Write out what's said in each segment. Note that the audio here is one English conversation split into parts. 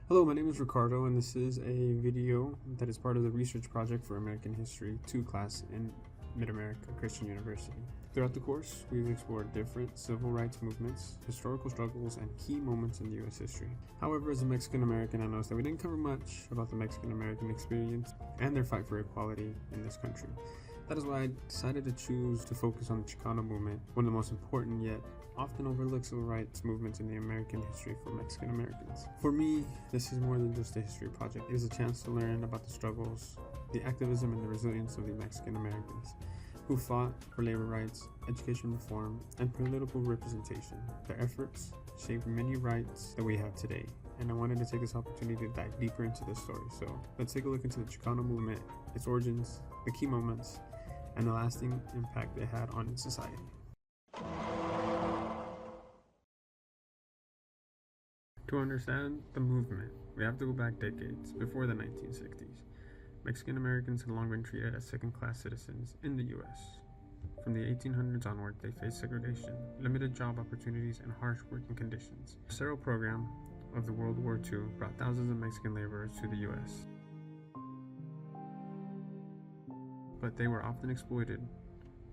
Hello, my name is Ricardo, and this is a video that is part of the research project for American History 2 class in Mid-America Christian University. Throughout the course, we've explored different civil rights movements, historical struggles, and key moments in U.S. history. However, as a Mexican American, I noticed that we didn't cover much about the Mexican American experience and their fight for equality in this country. That is why I decided to choose to focus on the Chicano Movement, one of the most important yet often overlooked civil rights movements in the American history for Mexican Americans. For me, this is more than just a history project. It is a chance to learn about the struggles, the activism, and the resilience of the Mexican Americans who fought for labor rights, education reform, and political representation. Their efforts shaped many rights that we have today, and I wanted to take this opportunity to dive deeper into this story. So let's take a look into the Chicano Movement, its origins, the key moments, and the lasting impact it had on society. To understand the movement, we have to go back decades before the 1960s. Mexican Americans had long been treated as second-class citizens in the U.S. From the 1800s onward, they faced segregation, limited job opportunities, and harsh working conditions. The Cero program of the World War II brought thousands of Mexican laborers to the U.S., but they were often exploited,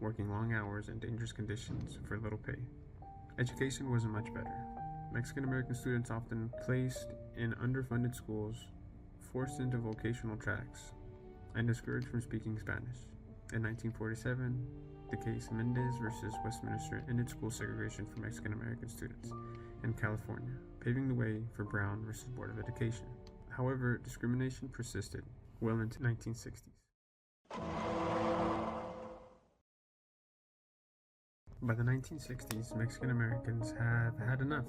working long hours in dangerous conditions for little pay. Education wasn't much better. Mexican American students often placed in underfunded schools, forced into vocational tracks, and discouraged from speaking Spanish. In 1947, the case Mendez versus Westminster ended school segregation for Mexican American students in California, paving the way for Brown versus Board of Education. However, discrimination persisted well into the 1960s. By the 1960s, Mexican Americans have had enough.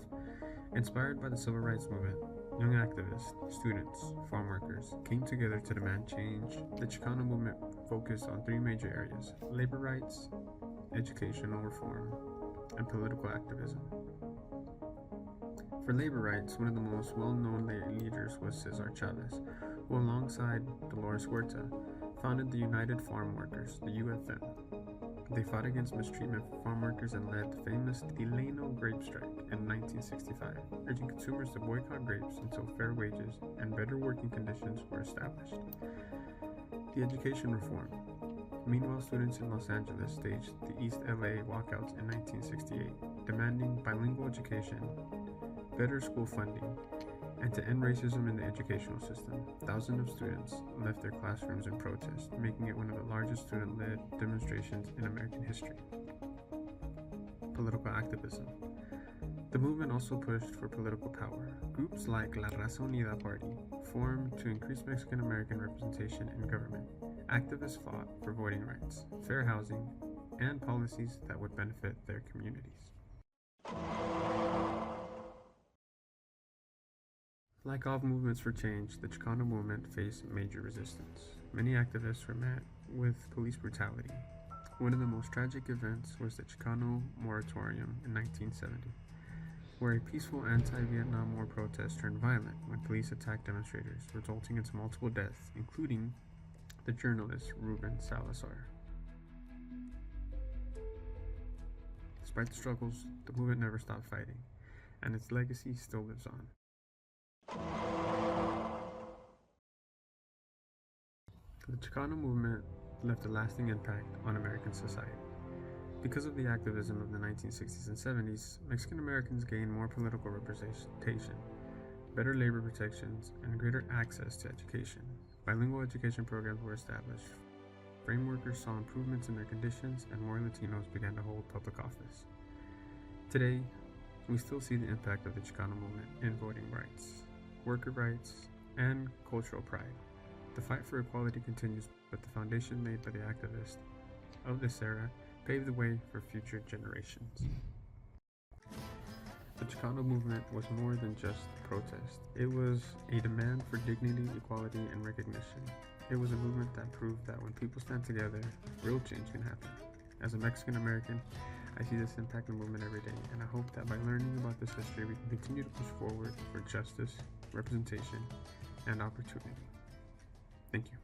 Inspired by the civil rights movement, young activists, students, farm workers came together to demand change. The Chicano movement focused on three major areas: labor rights, educational reform, and political activism. For labor rights, one of the most well-known leaders was César Chávez, who alongside Dolores Huerta founded the United Farm Workers, the UFM. They fought against mistreatment for farm workers and led the famous Delano grape strike in 1965, urging consumers to boycott grapes until fair wages and better working conditions were established. The education reform. Meanwhile, students in Los Angeles staged the East LA Walkouts in 1968, demanding bilingual education, better school funding, and to end racism in the educational system. Thousands of students left their classrooms in protest, making it one of the largest student-led demonstrations in American history. Political activism. The movement also pushed for political power. Groups like La Raza Unida Party formed to increase Mexican American representation in government. Activists fought for voting rights, fair housing, and policies that would benefit their communities. Like all movements for change, the Chicano movement faced major resistance. Many activists were met with police brutality. One of the most tragic events was the Chicano Moratorium in 1970, where a peaceful anti-Vietnam War protest turned violent when police attacked demonstrators, resulting in multiple deaths, including the journalist Ruben Salazar. Despite the struggles, the movement never stopped fighting, and its legacy still lives on. The Chicano movement left a lasting impact on American society. Because of the activism of the 1960s and 70s, Mexican Americans gained more political representation, better labor protections, and greater access to education. Bilingual education programs were established. Farm workers saw improvements in their conditions, and more Latinos began to hold public office. Today, we still see the impact of the Chicano movement in voting rights, worker rights, and cultural pride. The fight for equality continues, but the foundation laid by the activists of this era paved the way for future generations. The Chicano movement was more than just a protest. It was a demand for dignity, equality, and recognition. It was a movement that proved that when people stand together, real change can happen. As a Mexican American, I see this impact in the movement every day, and I hope that by learning about this history, we can continue to push forward for justice, representation, and opportunity. Thank you.